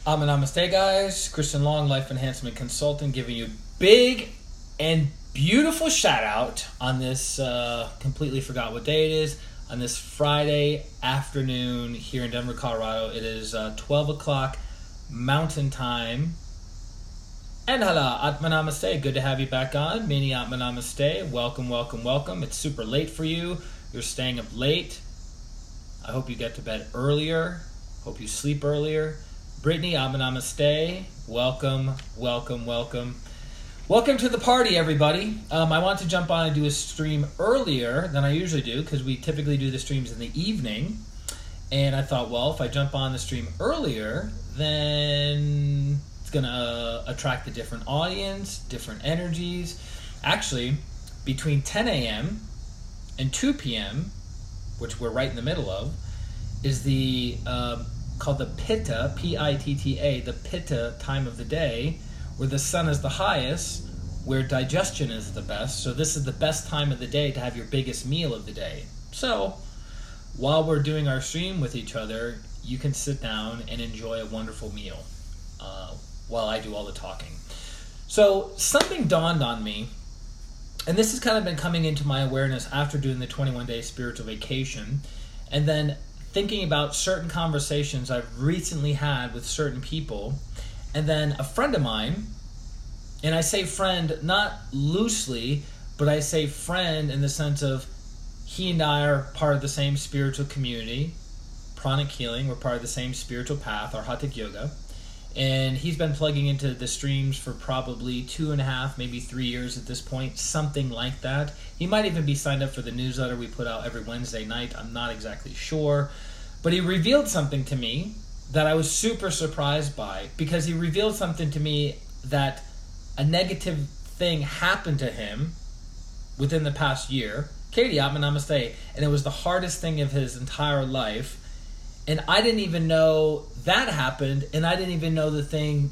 Namaste, guys. ChristianRLong, Life Enhancement Consultant, giving you big and beautiful shout out on this, completely forgot what day it is, on this Friday afternoon here in Denver, Colorado. It is 12 o'clock Mountain Time. And hala, Atma Namaste. Good to have you back on. Mini Atma Namaste. Welcome, welcome, welcome. It's super late for you. You're staying up late. I hope you get to bed earlier. Hope you sleep earlier. Brittany, Atma Namaste. Welcome, welcome, welcome. Welcome to the party, everybody. I want to jump on and do a stream earlier than I usually do because we typically do the streams in the evening. And I thought, well, if I jump on the stream earlier, then it's going to attract a different audience, different energies. Actually, between 10 a.m. and 2 p.m., which we're right in the middle of, is the called the Pitta, P-I-T-T-A, the Pitta time of the day, where the sun is the highest, where digestion is the best. So this is the best time of the day to have your biggest meal of the day. So while we're doing our stream with each other, you can sit down and enjoy a wonderful meal while I do all the talking. So something dawned on me, and this has kind of been coming into my awareness after doing the 21-day spiritual vacation, and then thinking about certain conversations I've recently had with certain people. And then a friend of mine, and I say friend not loosely, but I say friend in the sense of he and I are part of the same spiritual community, pranic healing. We're part of the same spiritual path, Arhatic Yoga. And he's been plugging into the streams for probably 2.5, maybe 3 years at this point, something like that. He might even be signed up for the newsletter we put out every Wednesday night. I'm not exactly sure. But he revealed something to me that I was super surprised by, because he revealed something to me that a negative thing happened to him within the past year. Katie, Atma Namaste. And it was the hardest thing of his entire life. And I didn't even know that happened, and I didn't even know the thing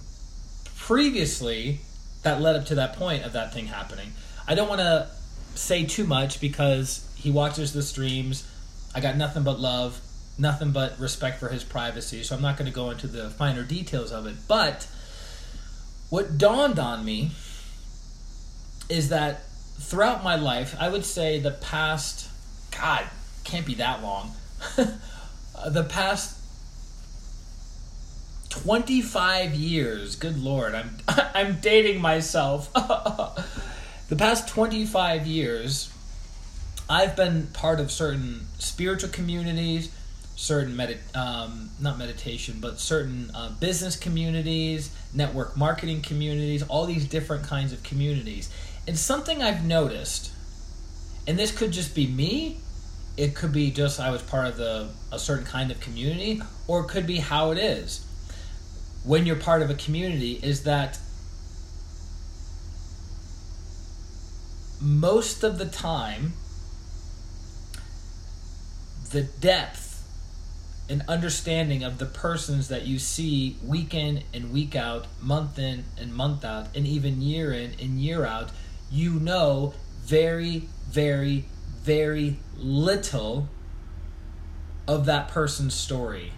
previously that led up to that point of that thing happening. I don't want to say too much because he watches the streams. I got nothing but love, nothing but respect for his privacy, so I'm not going to go into the finer details of it. But what dawned on me is that throughout my life, I would say the past, God, can't be that long, the past 25 years, good Lord, I'm dating myself. The past 25 years, I've been part of certain spiritual communities, certain not meditation, but certain business communities, network marketing communities, all these different kinds of communities. And something I've noticed, and this could just be me, it could be just I was part of a certain kind of community, or it could be how it is when you're part of a community, is that most of the time, the depth and understanding of the persons that you see week in and week out, month in and month out, and even year in and year out, you know very, very, very little of that person's story.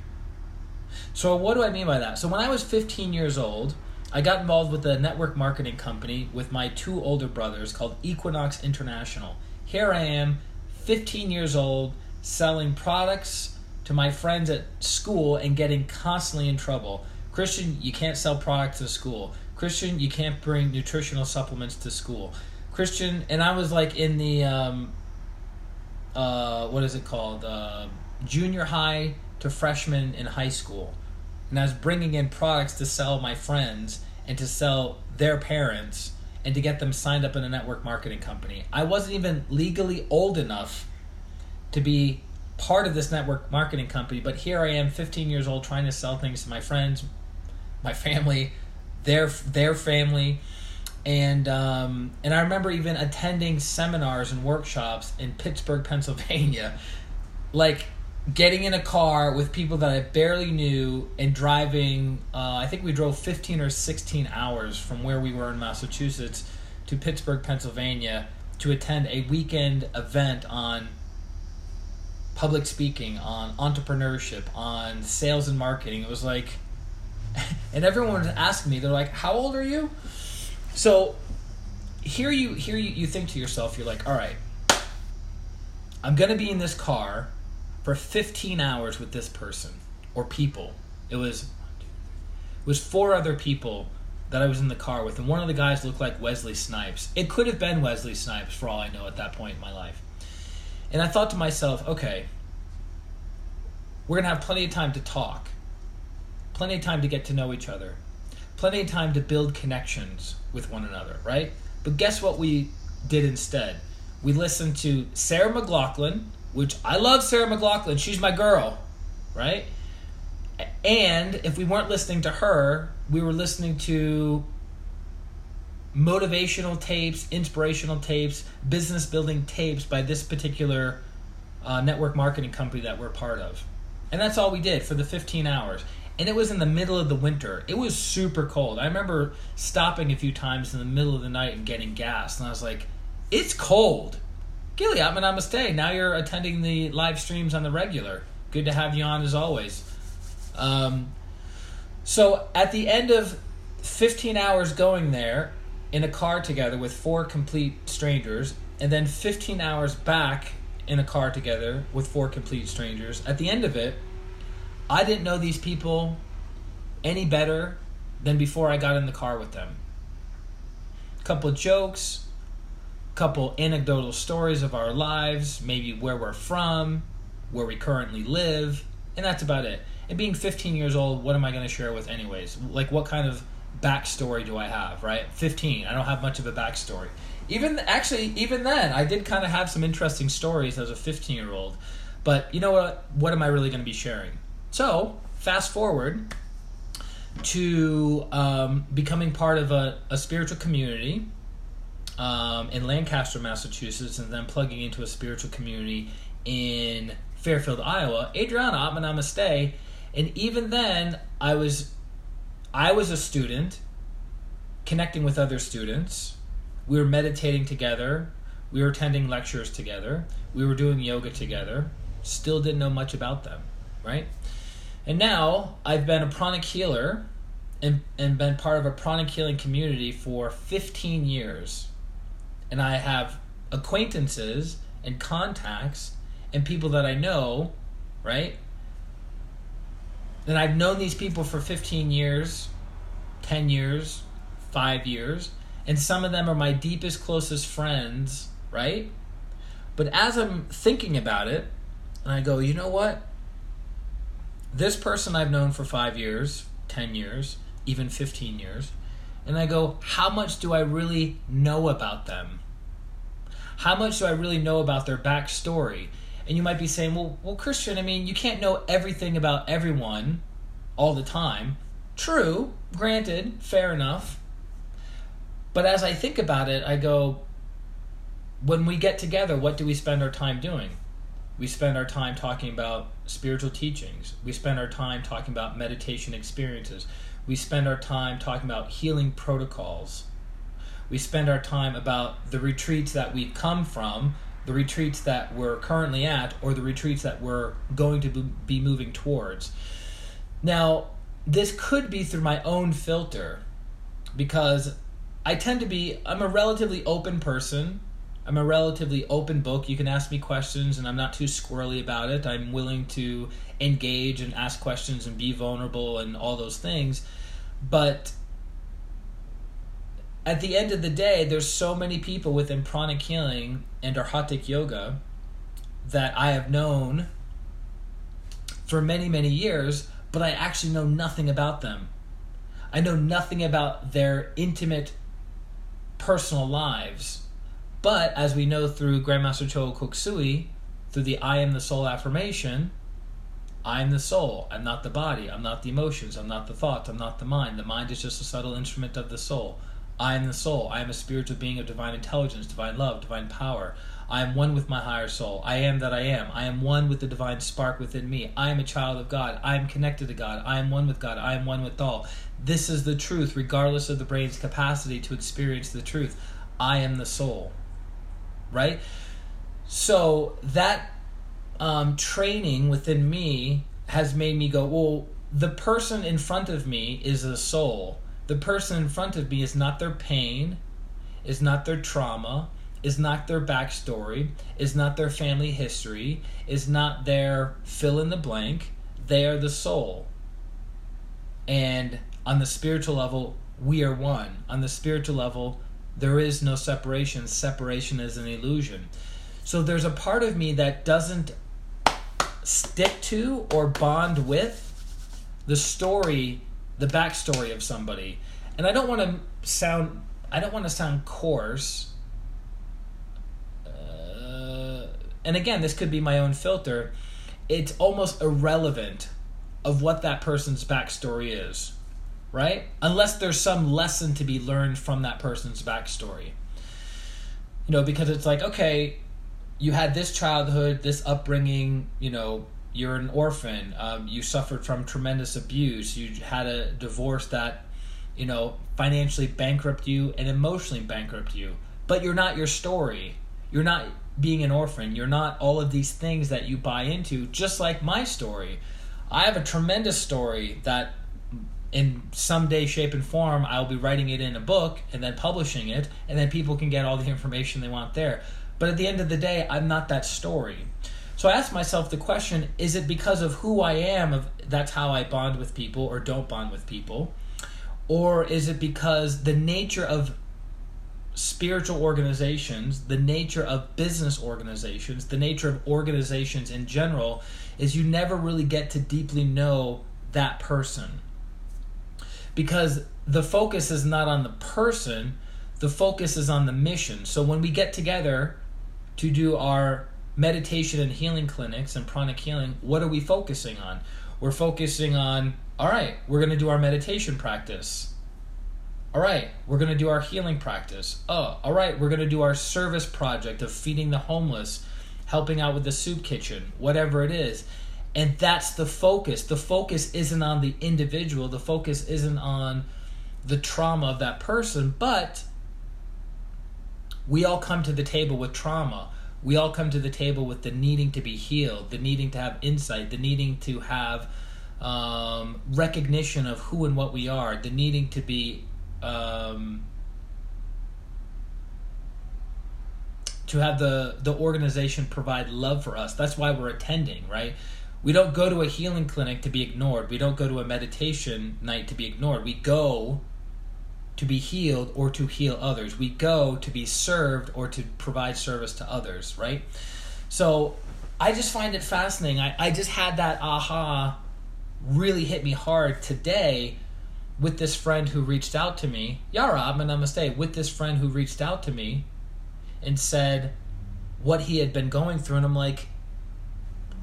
So what do I mean by that? So when I was 15 years old, I got involved with a network marketing company with my two older brothers called Equinox International. Here I am, 15 years old, selling products to my friends at school and getting constantly in trouble. Christian, you can't sell products to school. Christian, you can't bring nutritional supplements to school. Christian, and I was like in the what is it called? Junior high to freshman in high school. And I was bringing in products to sell my friends and to sell their parents and to get them signed up in a network marketing company. I wasn't even legally old enough to be part of this network marketing company, but here I am, 15 years old, trying to sell things to my friends, my family, their family. And I remember even attending seminars and workshops in Pittsburgh, Pennsylvania, like getting in a car with people that I barely knew and driving, I think we drove 15 or 16 hours from where we were in Massachusetts to Pittsburgh, Pennsylvania to attend a weekend event on public speaking, on entrepreneurship, on sales and marketing. It was like And everyone was asking me, they're like, how old are you? So here you think to yourself, you're like, all right, I'm going to be in this car for 15 hours with this person or people. It was 4 other people that I was in the car with, and one of the guys looked like Wesley Snipes. It could have been Wesley Snipes for all I know at that point in my life. And I thought to myself, okay, we're going to have plenty of time to talk, plenty of time to get to know each other, plenty of time to build connections with one another, right? But guess what we did instead? We listened to Sarah McLachlan, which I love Sarah McLachlan. She's my girl, right? And if we weren't listening to her, we were listening to motivational tapes, inspirational tapes, business building tapes by this particular network marketing company that we're part of. And that's all we did for the 15 hours. And it was in the middle of the winter. It was super cold. I remember stopping a few times in the middle of the night and getting gas. And I was like, it's cold. Giliat Namaste. Now you're attending the live streams on the regular. Good to have you on as always. So at the end of 15 hours going there in a car together with 4 complete strangers, and then 15 hours back in a car together with 4 complete strangers, at the end of it, I didn't know these people any better than before I got in the car with them. A couple of jokes, couple anecdotal stories of our lives, maybe where we're from, where we currently live, and that's about it. And being 15 years old, what am I going to share with anyways? Like, what kind of backstory do I have, right? 15, I don't have much of a backstory. Even then, I did kind of have some interesting stories as a 15-year-old. But you know what? What am I really going to be sharing? So, fast forward to becoming part of a spiritual community in Lancaster, Massachusetts, and then plugging into a spiritual community in Fairfield, Iowa. Adriana, Namaste. And even then, I was a student connecting with other students. We were meditating together. We were attending lectures together. We were doing yoga together. Still didn't know much about them, right? And now I've been a pranic healer and been part of a pranic healing community for 15 years. And I have acquaintances and contacts and people that I know, right? And I've known these people for 15 years, 10 years, 5 years, and some of them are my deepest, closest friends, right? But as I'm thinking about it, and I go, you know what? This person I've known for 5 years, 10 years, even 15 years, and I go, how much do I really know about them? How much do I really know about their backstory? And you might be saying, well, Christian, I mean, you can't know everything about everyone all the time. True, granted, fair enough. But as I think about it, I go, when we get together, what do we spend our time doing? We spend our time talking about spiritual teachings. We spend our time talking about meditation experiences. We spend our time talking about healing protocols. We spend our time about the retreats that we've come from, the retreats that we're currently at, or the retreats that we're going to be moving towards. Now, this could be through my own filter, because I'm a relatively open person. I'm a relatively open book. You can ask me questions, and I'm not too squirrely about it. I'm willing to engage and ask questions and be vulnerable and all those things. But at the end of the day, there's so many people within pranic healing and Arhatic yoga that I have known for many, many years, but I actually know nothing about them. I know nothing about their intimate personal lives. But as we know through Grandmaster Choa Koksui, through the I am the soul affirmation, I am the soul. I'm not the body. I'm not the emotions. I'm not the thoughts. I'm not the mind. The mind is just a subtle instrument of the soul. I am the soul. I am a spiritual being of divine intelligence, divine love, divine power. I am one with my higher soul. I am that I am. I am one with the divine spark within me. I am a child of God. I am connected to God. I am one with God. I am one with all. This is the truth, regardless of the brain's capacity to experience the truth. I am the soul. Right? So that training within me has made me go, well, the person in front of me is a soul. The person in front of me is not their pain, is not their trauma, is not their backstory, is not their family history, is not their fill in the blank. They are the soul. And on the spiritual level, we are one. On the spiritual level, there is no separation. Separation is an illusion. So there's a part of me that doesn't stick to or bond with the story, the backstory of somebody. And I don't want to sound coarse. And again, this could be my own filter. It's almost irrelevant of what that person's backstory is, right? Unless there's some lesson to be learned from that person's backstory. Because it's like, okay, you had this childhood, this upbringing, you're an orphan, you suffered from tremendous abuse, you had a divorce that, financially bankrupt you and emotionally bankrupt you. But you're not your story. You're not being an orphan. You're not all of these things that you buy into, just like my story. I have a tremendous story that in some day, shape, and form, I'll be writing it in a book and then publishing it, and then people can get all the information they want there. But at the end of the day, I'm not that story. So I ask myself the question, is it because of who I am, that's how I bond with people or don't bond with people? Or is it because the nature of spiritual organizations, the nature of business organizations, the nature of organizations in general, is you never really get to deeply know that person. Because the focus is not on the person, the focus is on the mission. So when we get together to do our meditation and healing clinics and pranic healing, what are we focusing on? We're focusing on, all right, we're going to do our meditation practice. All right, we're going to do our healing practice. Oh, all right, we're going to do our service project of feeding the homeless, helping out with the soup kitchen, whatever it is. And that's the focus. The focus isn't on the individual. The focus isn't on the trauma of that person. But we all come to the table with trauma. We all come to the table with the needing to be healed, the needing to have insight, the needing to have recognition of who and what we are, the needing to be to have the organization provide love for us. That's why we're attending, right? We don't go to a healing clinic to be ignored. We don't go to a meditation night to be ignored. We go to be healed or to heal others. We go to be served or to provide service to others, right? So I just find it fascinating. I just had that aha really hit me hard today with this friend who reached out to me. Yarab and Namaste. With this friend who reached out to me and said what he had been going through. And I'm like,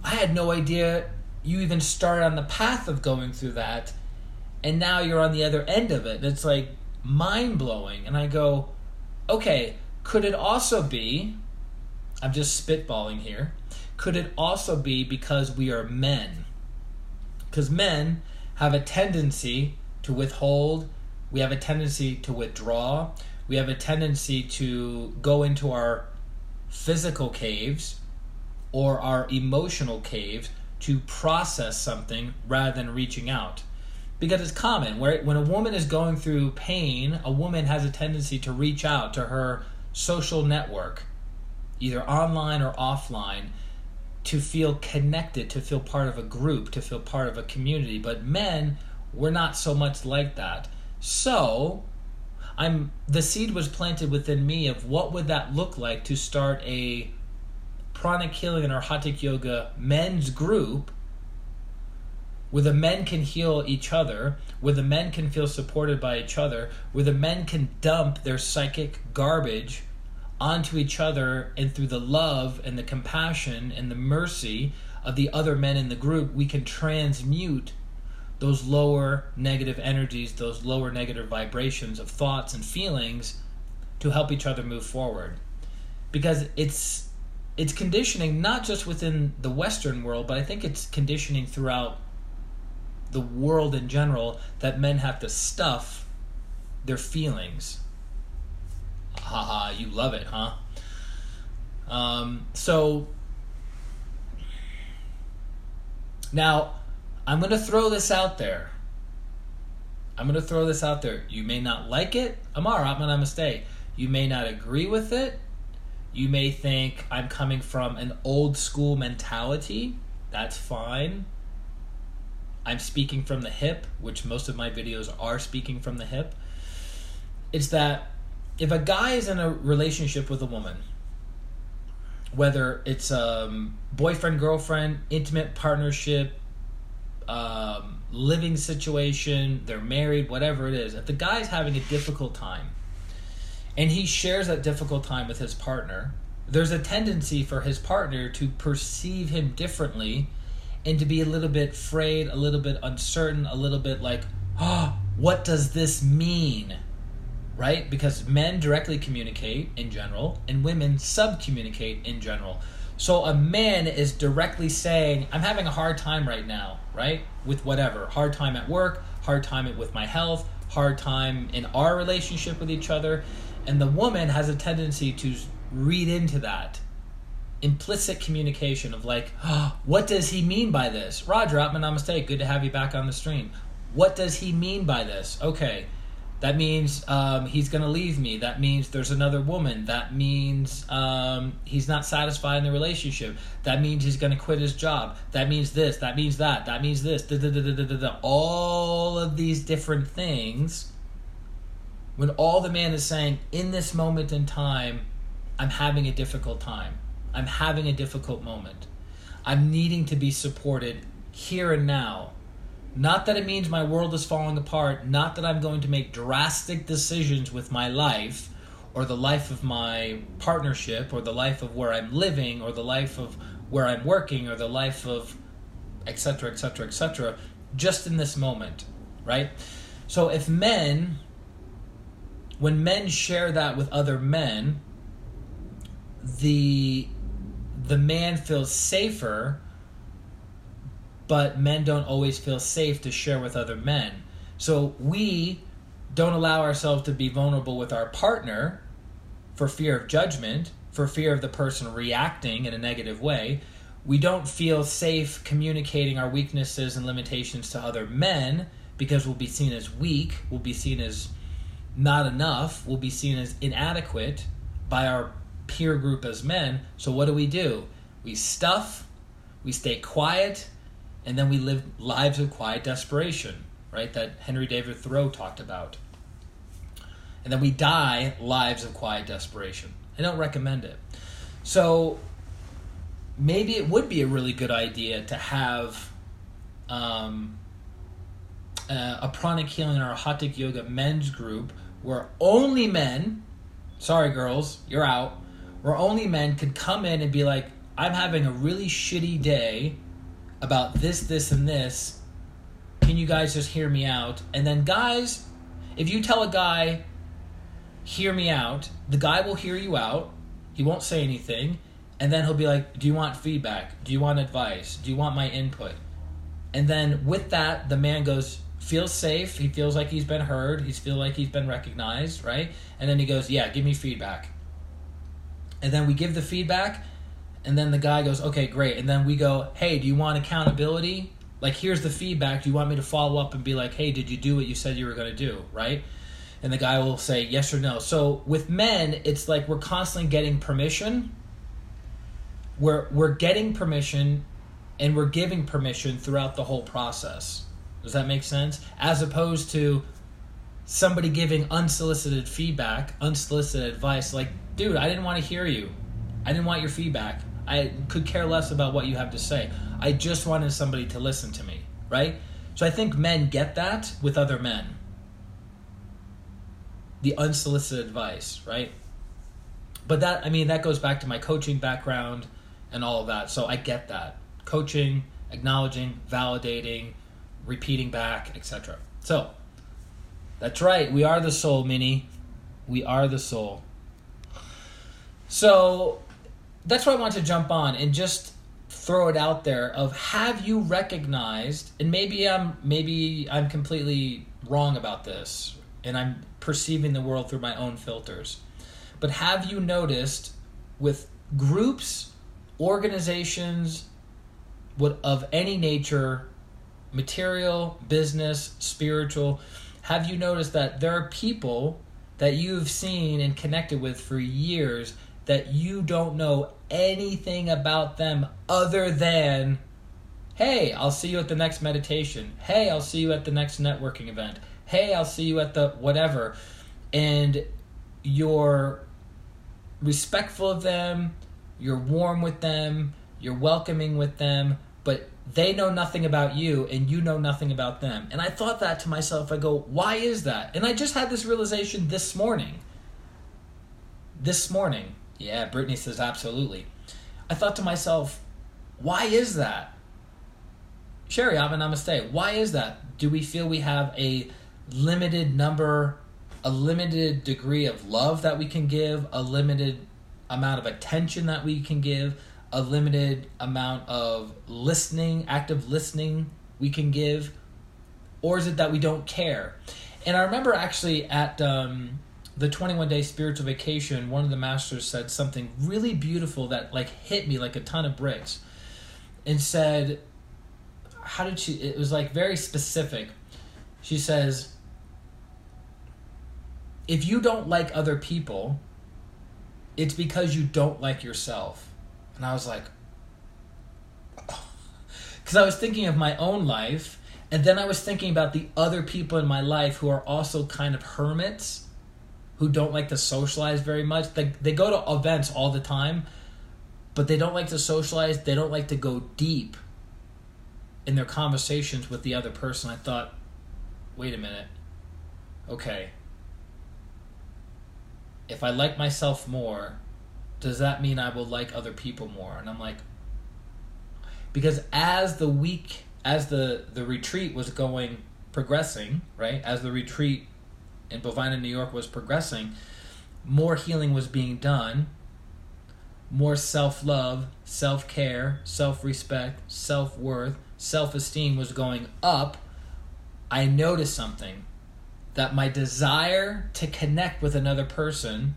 I had no idea you even started on the path of going through that. And now you're on the other end of it. And it's like mind-blowing. And I go, okay, could it also be, I'm just spitballing here, could it also be because we are men? Because men have a tendency to withhold, we have a tendency to withdraw, we have a tendency to go into our physical caves or our emotional caves to process something rather than reaching out. Because it's common, when a woman is going through pain, a woman has a tendency to reach out to her social network, either online or offline, to feel connected, to feel part of a group, to feel part of a community. But men, we're not so much like that. So the seed was planted within me of what would that look like to start a pranic healing or Hatha yoga men's group where the men can heal each other, where the men can feel supported by each other, where the men can dump their psychic garbage onto each other, and through the love and the compassion and the mercy of the other men in the group, we can transmute those lower negative energies, those lower negative vibrations of thoughts and feelings to help each other move forward. Because it's conditioning not just within the Western world, but I think it's conditioning throughout the world in general that men have to stuff their feelings. Haha, you love it, huh? So now I'm going to throw this out there. You may not like it. Amar, namaste. You may not agree with it. You may think I'm coming from an old school mentality. That's fine. I'm speaking from the hip, which most of my videos are speaking from the hip. It's that if a guy is in a relationship with a woman, whether it's boyfriend, girlfriend, intimate partnership, living situation, they're married, whatever it is, if the guy's having a difficult time and he shares that difficult time with his partner, there's a tendency for his partner to perceive him differently and to be a little bit afraid, a little bit uncertain, a little bit like, oh, what does this mean? Right? Because men directly communicate in general and women sub-communicate in general. So a man is directly saying, I'm having a hard time right now, right? With whatever. Hard time at work, hard time with my health, hard time in our relationship with each other. And the woman has a tendency to read into that implicit communication of like, oh, what does he mean by this? Roger, Atman Namaste, good to have you back on the stream. What does he mean by this? Okay, that means he's going to leave me. That means there's another woman. That means he's not satisfied in the relationship. That means he's going to quit his job. That means this. That means that. That means this. All of these different things. When all the man is saying, in this moment in time, I'm having a difficult time. I'm having a difficult moment. I'm needing to be supported here and now. Not that it means my world is falling apart, not that I'm going to make drastic decisions with my life or the life of my partnership or the life of where I'm living or the life of where I'm working or the life of etc., etc., etc., just in this moment, right? So if when men share that with other men, the man feels safer, but men don't always feel safe to share with other men. So we don't allow ourselves to be vulnerable with our partner for fear of judgment, for fear of the person reacting in a negative way. We don't feel safe communicating our weaknesses and limitations to other men because we'll be seen as weak, we'll be seen as not enough, we'll be seen as inadequate by our peer group as men. So what do? We stuff, we stay quiet, and then we live lives of quiet desperation, right? That Henry David Thoreau talked about. And then we die lives of quiet desperation. I don't recommend it. So maybe it would be a really good idea to have a pranic healing or a hatha yoga men's group where only men, sorry girls, you're out, where only men could come in and be like, I'm having a really shitty day about this, this, and this. Can you guys just hear me out? And then guys, if you tell a guy, hear me out, the guy will hear you out. He won't say anything. And then he'll be like, do you want feedback? Do you want advice? Do you want my input? And then with that, the man feels safe. He feels like he's been heard. He feels like he's been recognized, right? And then he goes, yeah, give me feedback. And then we give the feedback. And then the guy goes, okay, great. And then we go, hey, do you want accountability? Like, here's the feedback. Do you want me to follow up and be like, hey, did you do what you said you were going to do, right? And the guy will say yes or no. So with men, it's like we're constantly getting permission. We're getting permission and we're giving permission throughout the whole process. Does that make sense? As opposed to somebody giving unsolicited feedback, unsolicited advice, like, dude, I didn't want to hear you. I didn't want your feedback. I could care less about what you have to say. I just wanted somebody to listen to me, right? So I think men get that with other men. The unsolicited advice, right? But that goes back to my coaching background and all of that. So I get that. Coaching, acknowledging, validating, repeating back, etc. So that's right. We are the soul, Minnie. We are the soul. So that's why I want to jump on and just throw it out there of, have you recognized, and maybe I'm completely wrong about this and I'm perceiving the world through my own filters, but have you noticed with groups, organizations, of any nature, material, business, spiritual, have you noticed that there are people that you've seen and connected with for years that you don't know anything about them other than, hey, I'll see you at the next meditation. Hey, I'll see you at the next networking event. Hey, I'll see you at the whatever. And you're respectful of them, you're warm with them, you're welcoming with them, but they know nothing about you and you know nothing about them. And I thought that to myself, I go, why is that? And I just had this realization this morning. Yeah, Brittany says absolutely. I thought to myself, why is that? Sherry, Ava, namaste. Why is that? Do we feel we have a limited degree of love that we can give, a limited amount of attention that we can give, a limited amount of listening, active listening we can give? Or is it that we don't care? And I remember actually at the 21-day spiritual vacation, one of the masters said something really beautiful that like hit me like a ton of bricks, and said, it was like very specific. She says, if you don't like other people, it's because you don't like yourself. And I was like, because I was thinking of my own life, and then I was thinking about the other people in my life who are also kind of hermits, who don't like to socialize very much. They go to events all the time, but they don't like to socialize. They don't like to go deep in their conversations with the other person. I thought, wait a minute. Okay. If I like myself more, does that mean I will like other people more? And I'm like, because as the retreat was progressing, right? As the retreat in Bovina, New York was progressing, more healing was being done, more self-love, self-care, self-respect, self-worth, self-esteem was going up. I noticed something, that my desire to connect with another person,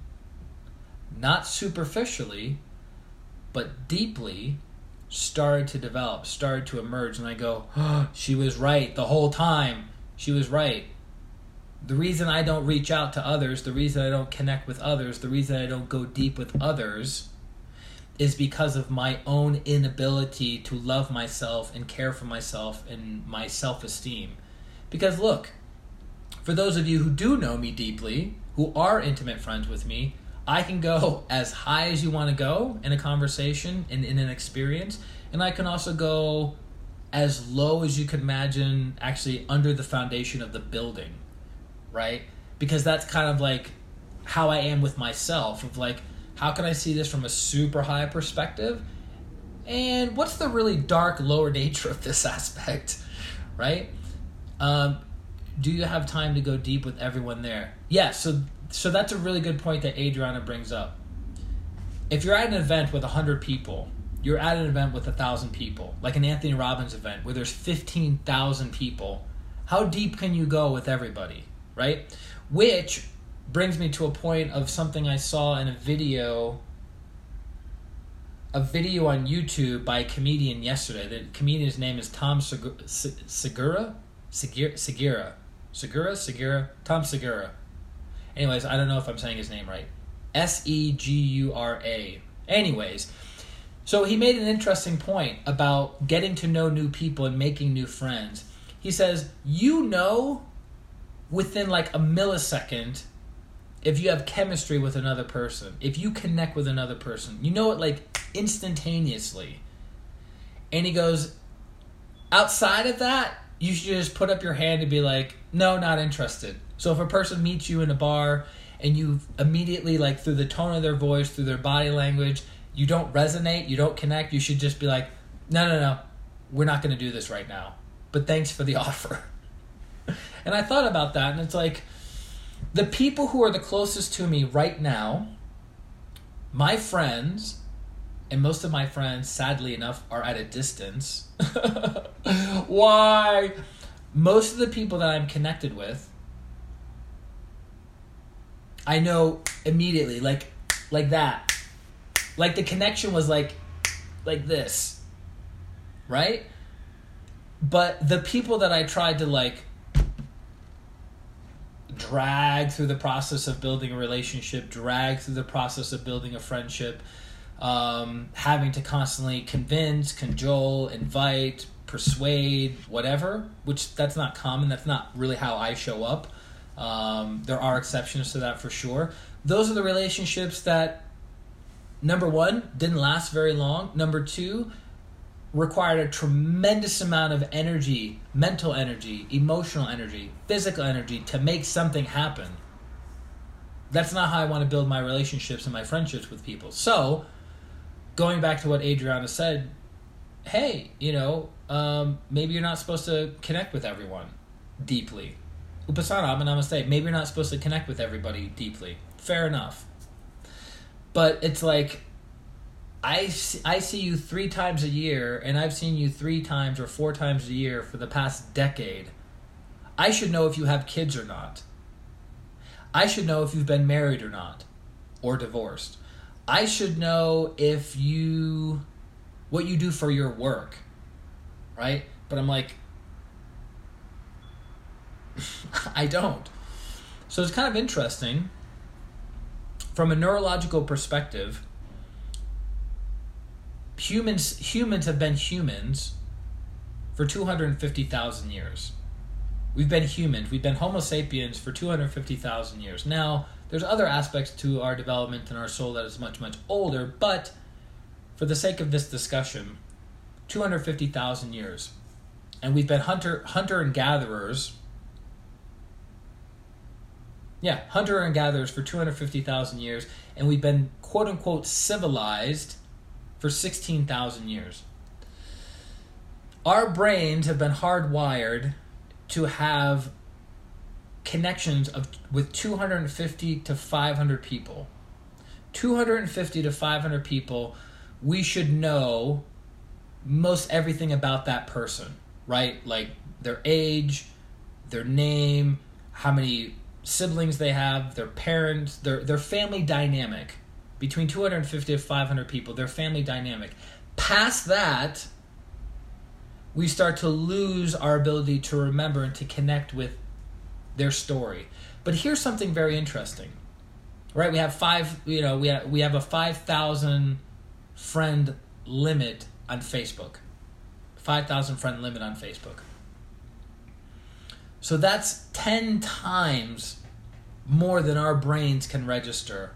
not superficially, but deeply, started to develop, started to emerge. And I go, oh, she was right the whole time. She was right. The reason I don't reach out to others, the reason I don't connect with others, the reason I don't go deep with others is because of my own inability to love myself and care for myself and my self-esteem. Because look, for those of you who do know me deeply, who are intimate friends with me, I can go as high as you want to go in a conversation and in an experience, and I can also go as low as you could imagine, actually under the foundation of the building, right? Because that's kind of like how I am with myself, of like, how can I see this from a super high perspective? And what's the really dark, lower nature of this aspect, right? Do you have time to go deep with everyone there? Yeah, so that's a really good point that Adriana brings up. If you're at an event with 100 people, you're at an event with 1,000 people, like an Anthony Robbins event where there's 15,000 people, how deep can you go with everybody, right? Which brings me to a point of something I saw in a video on YouTube by a comedian yesterday. The comedian's name is Tom Segura. Tom Segura. Anyways, I don't know if I'm saying his name right. Segura. Anyways, so he made an interesting point about getting to know new people and making new friends. He says, you know, within like a millisecond, if you have chemistry with another person, if you connect with another person, you know it like instantaneously. And he goes, outside of that, you should just put up your hand and be like, no, not interested. So if a person meets you in a bar and you immediately, like through the tone of their voice, through their body language, you don't resonate, you don't connect, you should just be like, no, we're not going to do this right now. But thanks for the offer. And I thought about that, and it's like, the people who are the closest to me right now, my friends, and most of my friends, sadly enough, are at a distance. Why? Most of the people that I'm connected with, I know immediately, like that. Like the connection was like this, right? But the people that I tried to like drag through the process of building a relationship, drag through the process of building a friendship, having to constantly convince, cajole, invite, persuade, whatever, which that's not common. That's not really how I show up. There are exceptions to that for sure. Those are the relationships that, number one, didn't last very long. Number two, required a tremendous amount of energy, mental energy, emotional energy, physical energy to make something happen. That's not how I want to build my relationships and my friendships with people. So, going back to what Adriana said, hey, maybe you're not supposed to connect with everyone deeply. Upasana, namaste. Maybe you're not supposed to connect with everybody deeply. Fair enough. But it's like, I see you 3 times a year, and I've seen you 3 times or 4 times a year for the past decade. I should know if you have kids or not. I should know if you've been married or not, or divorced. I should know what you do for your work, right? But I'm like, I don't. So it's kind of interesting. From a neurological perspective, humans have been humans for 250,000 years. We've been humans. We've been Homo sapiens for 250,000 years. Now, there's other aspects to our development and our soul that is much, much older, but for the sake of this discussion, 250,000 years. And we've been hunter and gatherers. Yeah, hunter and gatherers for 250,000 years, and we've been quote-unquote civilized for 16,000 years. Our brains have been hardwired to have connections with 250 to 500 people. 250 to 500 people, we should know most everything about that person, right? Like their age, their name, how many siblings they have, their parents, their family dynamic. Between 250 to 500 people, their family dynamic. Past that, we start to lose our ability to remember and to connect with their story. But here's something very interesting, right? We have we have a 5,000 friend limit on Facebook. 5,000 friend limit on Facebook. So that's 10 times more than our brains can register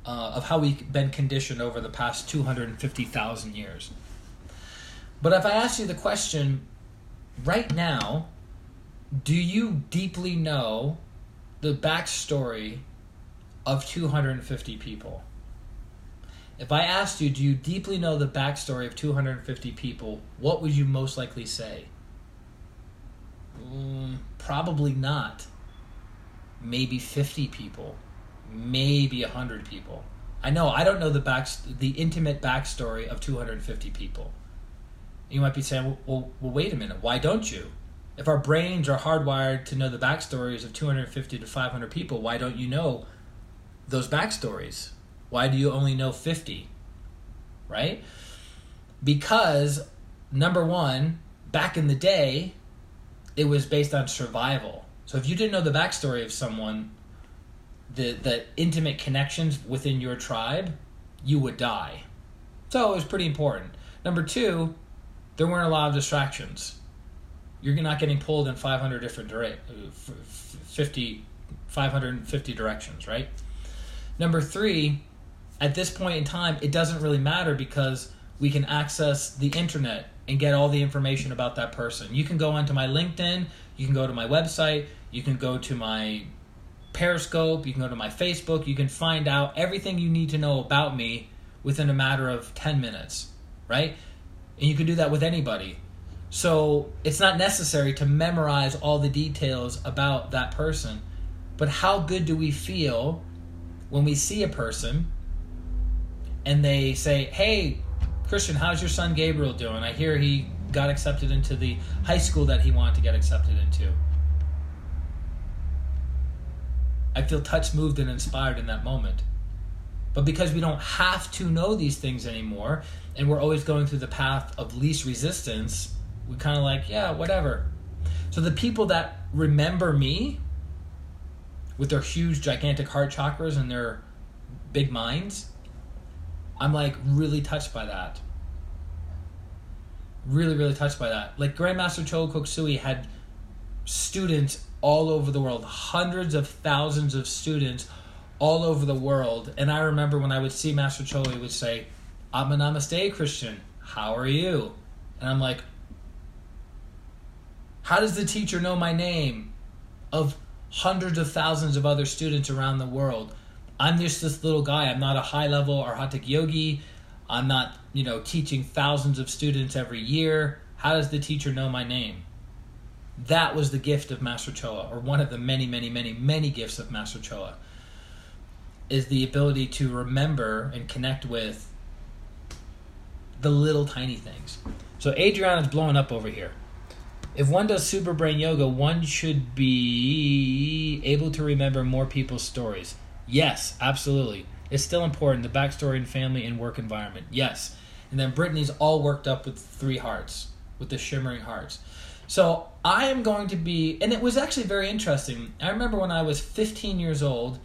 of how we've been conditioned over the past 250,000 years. But if I ask you the question, right now, do you deeply know the backstory of 250 people? If I asked you, do you deeply know the backstory of 250 people, what would you most likely say? Probably not. Maybe 50 people. Maybe 100 people. I know, I don't know the intimate backstory of 250 people. You might be saying, well, wait a minute, why don't you? If our brains are hardwired to know the backstories of 250 to 500 people, why don't you know those backstories? Why do you only know 50? Right? Because, number one, back in the day, it was based on survival. So if you didn't know the backstory of someone, the intimate connections within your tribe, you would die. So it was pretty important. Number two, there weren't a lot of distractions. You're not getting pulled in 550 directions, right? Number three, at this point in time, it doesn't really matter because we can access the internet and get all the information about that person. You can go onto my LinkedIn, you can go to my website, you can go to my Periscope, you can go to my Facebook, you can find out everything you need to know about me within a matter of 10 minutes, right? And you can do that with anybody. So it's not necessary to memorize all the details about that person, but how good do we feel when we see a person and they say, hey, Christian, how's your son Gabriel doing? I hear he got accepted into the high school that he wanted to get accepted into. I feel touched, moved, and inspired in that moment. But because we don't have to know these things anymore, and we're always going through the path of least resistance, We kind of like, yeah, whatever. So the people that remember me with their huge, gigantic heart chakras and their big minds, I'm like really touched by that. Really, really touched by that. Like Grandmaster Choa Koksui had students all over the world, hundreds of thousands of students all over the world. And I remember when I would see Master Choa, he would say, "Atma Namaste, Christian. How are you?" And I'm like, how does the teacher know my name of hundreds of thousands of other students around the world? I'm just this little guy. I'm not a high-level Arhatic yogi. I'm not, teaching thousands of students every year. How does the teacher know my name? That was the gift of Master Choa, or one of the many, many, many, many gifts of Master Choa, is the ability to remember and connect with the little tiny things. So Adriana's blowing up over here. If one does super brain yoga, one should be able to remember more people's stories. Yes, absolutely. It's still important, the backstory and family and work environment. Yes. And then Brittany's all worked up with 3 hearts, with the shimmering hearts. So I am going to be, and it was actually very interesting. I remember when I was 15 years old,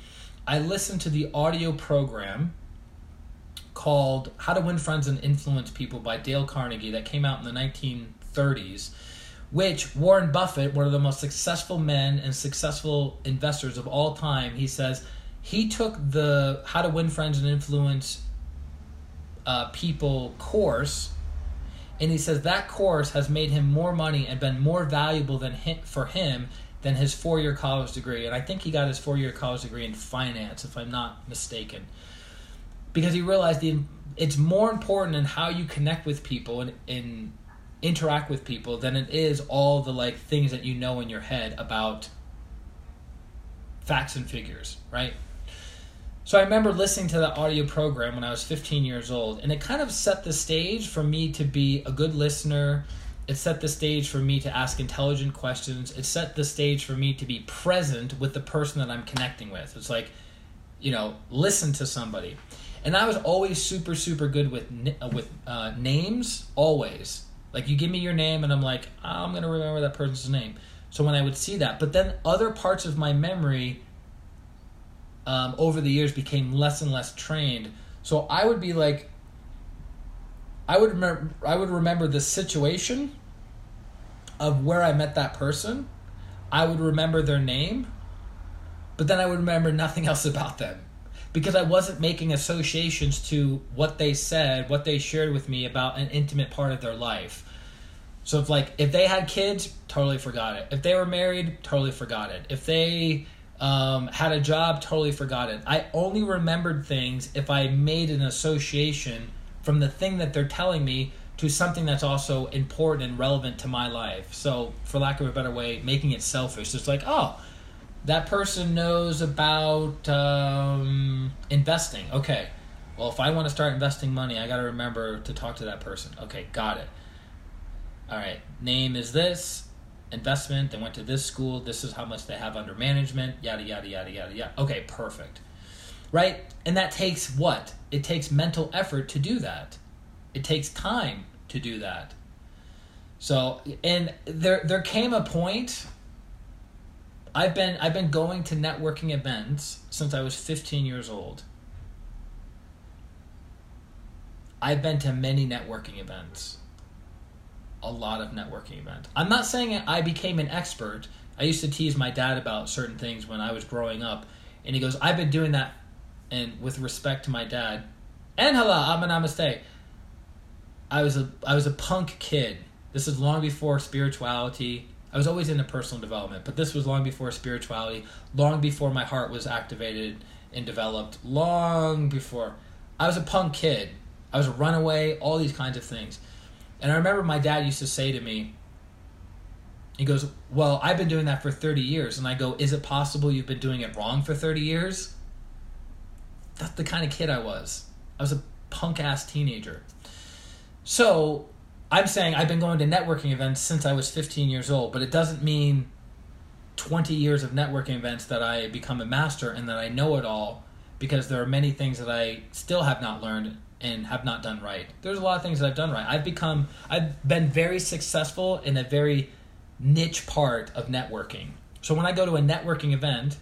I listened to the audio program called How to Win Friends and Influence People by Dale Carnegie that came out in the 1930s, which Warren Buffett, one of the most successful men and successful investors of all time, he says he took the How to Win Friends and Influence People course, and he says that course has made him more money and been more valuable than for him than his 4-year college degree. And I think he got his 4-year college degree in finance, if I'm not mistaken, because he realized it's more important in how you connect with people and interact with people than it is all the things that you know in your head about facts and figures, right? So I remember listening to that audio program when I was 15 years old, and it kind of set the stage for me to be a good listener. It set the stage for me to ask intelligent questions. It set the stage for me to be present with the person that I'm connecting with. It's like, listen to somebody. And I was always super, super good with names, always. Like, you give me your name, and I'm like, I'm going to remember that person's name. So when I would see that. But then other parts of my memory over the years became less and less trained. So I would be like, I would remember the situation of where I met that person. I would remember their name, but then I would remember nothing else about them, because I wasn't making associations to what they said, what they shared with me about an intimate part of their life. So if they had kids, totally forgot it. If they were married, totally forgot it. If they had a job, totally forgot it. I only remembered things if I made an association from the thing that they're telling me to something that's also important and relevant to my life. So, for lack of a better way, making it selfish. It's like, oh, that person knows about investing. Okay, well, if I want to start investing money, I got to remember to talk to that person. Okay, got it. All right, name is this, investment, they went to this school, this is how much they have under management, yada, yada, yada, yada, yada. Okay, perfect. Right? And that takes what? It takes mental effort to do that. It takes time to do that. So, and there came a point, I've been going to networking events since I was 15 years old. I've been to many networking events. A lot of networking events. I'm not saying I became an expert. I used to tease my dad about certain things when I was growing up, and he goes, I've been doing that, and with respect to my dad, and hello, Atma Namaste, I was a punk kid. This is long before spirituality. I was always into personal development, but this was long before spirituality, long before my heart was activated and developed, long before. I was a punk kid. I was a runaway, all these kinds of things. And I remember my dad used to say to me, he goes, well, I've been doing that for 30 years. And I go, is it possible you've been doing it wrong for 30 years? That's the kind of kid I was. I was a punk-ass teenager. So I'm saying I've been going to networking events since I was 15 years old, but it doesn't mean 20 years of networking events that I become a master and that I know it all, because there are many things that I still have not learned and have not done right. There's a lot of things that I've done right. I've been very successful in a very niche part of networking. So when I go to a networking event,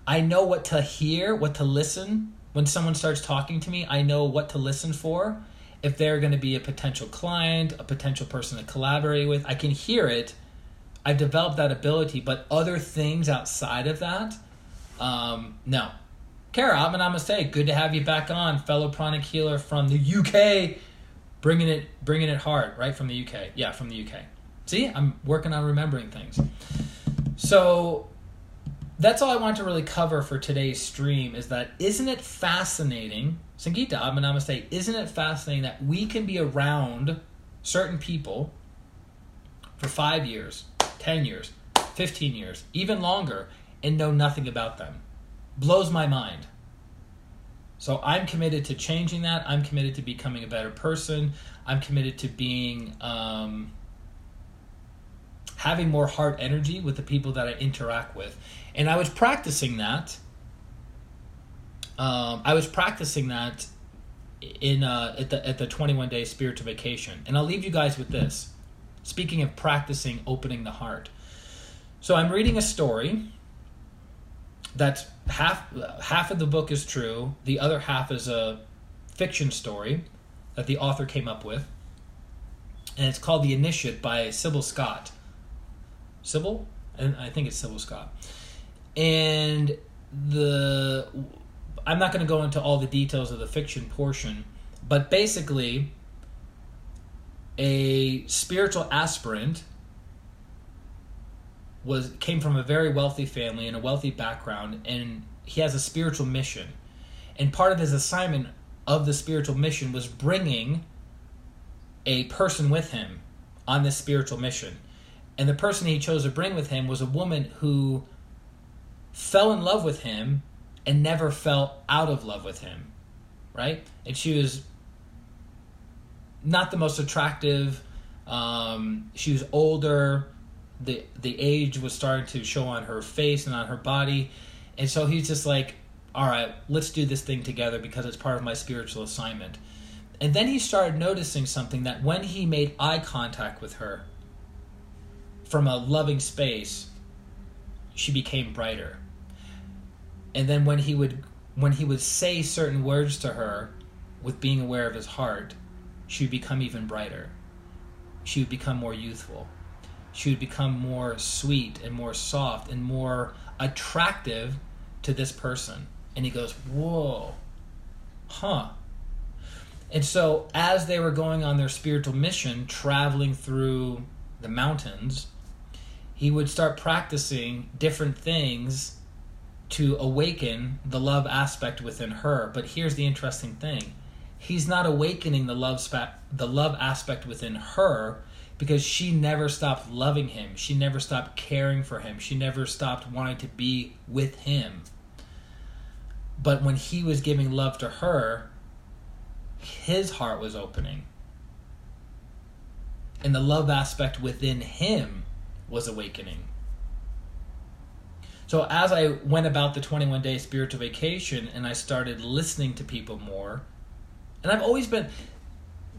I know what to hear, what to listen. When someone starts talking to me, I know what to listen for. If they're going to be a potential client, a potential person to collaborate with, I can hear it. I've developed that ability, but other things outside of that, no. Kara, I'm going to say, good to have you back on, fellow pranic healer from the UK, bringing it hard, right, from the UK. Yeah, from the UK. See, I'm working on remembering things. So that's all I want to really cover for today's stream is that, isn't it fascinating, Sangeeta, I'm going to say, isn't it fascinating that we can be around certain people for 5 years, 10 years, 15 years, even longer, and know nothing about them? Blows my mind. So I'm committed to changing that. I'm committed to becoming a better person. I'm committed to being having more heart energy with the people that I interact with. And I was practicing that. In at the 21-day spiritual vacation. And I'll leave you guys with this. Speaking of practicing opening the heart. So I'm reading a story that's half of the book is true. The other half is a fiction story that the author came up with. And it's called The Initiate by Sybil Scott. Sybil? I think it's Sybil Scott. And I'm not going to go into all the details of the fiction portion, but basically a spiritual aspirant came from a very wealthy family and a wealthy background, and he has a spiritual mission. And part of his assignment of the spiritual mission was bringing a person with him on this spiritual mission. And the person he chose to bring with him was a woman who fell in love with him and never fell out of love with him, right? And she was not the most attractive. She was older. The age was starting to show on her face and on her body. And so he's just like, all right, let's do this thing together because it's part of my spiritual assignment. And then he started noticing something, that when he made eye contact with her from a loving space, she became brighter. And then when he would say certain words to her with being aware of his heart, she would become even brighter. She would become more youthful. She would become more sweet and more soft and more attractive to this person. And he goes, whoa, huh. And so as they were going on their spiritual mission, traveling through the mountains, he would start practicing different things to awaken the love aspect within her. But here's the interesting thing. He's not awakening the love aspect within her because she never stopped loving him. She never stopped caring for him. She never stopped wanting to be with him. But when he was giving love to her, his heart was opening. And the love aspect within him was awakening. So as I went about the 21-day spiritual vacation and I started listening to people more, and I've always been,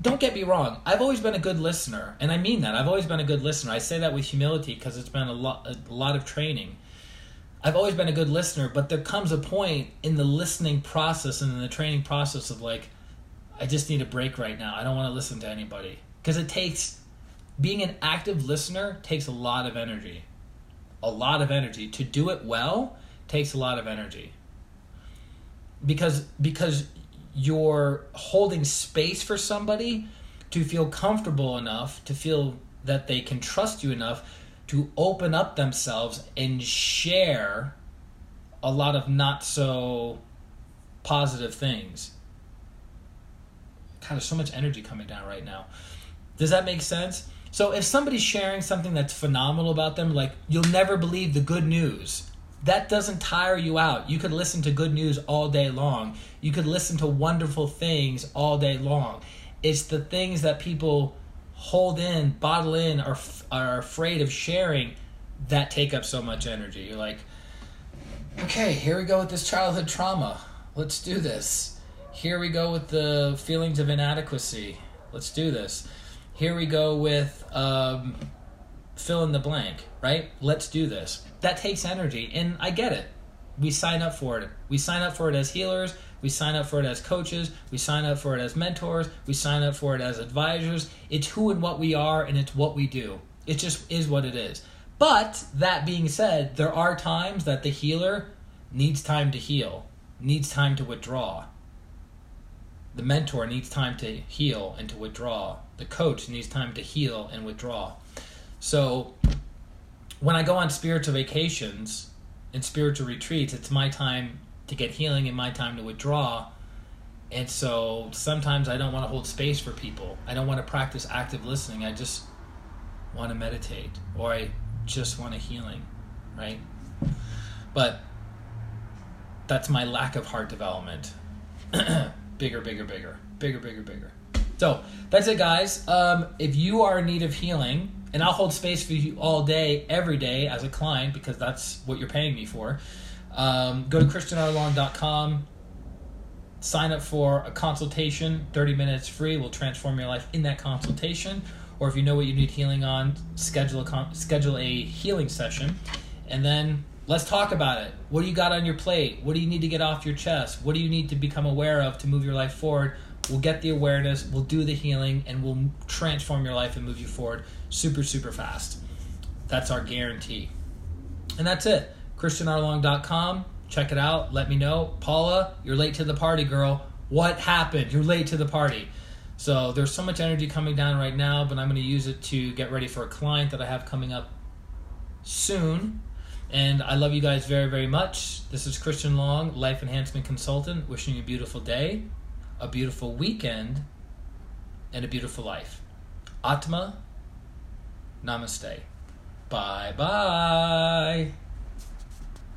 don't get me wrong, I've always been a good listener, and I mean that. I've always been a good listener. I say that with humility because it's been a lot of training. I've always been a good listener, but there comes a point in the listening process and in the training process of like, I just need a break right now. I don't want to listen to anybody. Because being an active listener takes a lot of energy. A lot of energy. To do it well takes a lot of energy. Because you're holding space for somebody to feel comfortable enough, to feel that they can trust you enough to open up themselves and share a lot of not so positive things. God, there's so much energy coming down right now. Does that make sense? So if somebody's sharing something that's phenomenal about them, like you'll never believe the good news, that doesn't tire you out. You could listen to good news all day long. You could listen to wonderful things all day long. It's the things that people hold in, bottle in, are afraid of sharing that take up so much energy. You're like, okay, here we go with this childhood trauma. Let's do this. Here we go with the feelings of inadequacy. Let's do this. Here we go with fill in the blank, right? Let's do this. That takes energy, and I get it. We sign up for it. We sign up for it as healers. We sign up for it as coaches. We sign up for it as mentors. We sign up for it as advisors. It's who and what we are, and it's what we do. It just is what it is. But that being said, there are times that the healer needs time to heal, needs time to withdraw. The mentor needs time to heal and to withdraw. The coach needs time to heal and withdraw. So when I go on spiritual vacations and spiritual retreats, it's my time to get healing and my time to withdraw. And so sometimes I don't want to hold space for people. I don't want to practice active listening. I just want to meditate, or I just want a healing, right? But that's my lack of heart development. Bigger. So that's it, guys. If you are in need of healing, and I'll hold space for you all day, every day as a client, because that's what you're paying me for, go to ChristianRLong.com, sign up for a consultation, 30 minutes free. We'll transform your life in that consultation. Or if you know what you need healing on, schedule a healing session, and then let's talk about it. What do you got on your plate? What do you need to get off your chest? What do you need to become aware of to move your life forward? We'll get the awareness, we'll do the healing, and we'll transform your life and move you forward super fast. That's our guarantee. And that's it. ChristianRLong.com. Check it out. Let me know. Paula, you're late to the party, girl. What happened? You're late to the party. So there's so much energy coming down right now, but I'm going to use it to get ready for a client that I have coming up soon. And I love you guys very much. This is Christian Long, Life Enhancement Consultant, wishing you a beautiful day, a beautiful weekend, and a beautiful life. Atma, namaste. Bye-bye.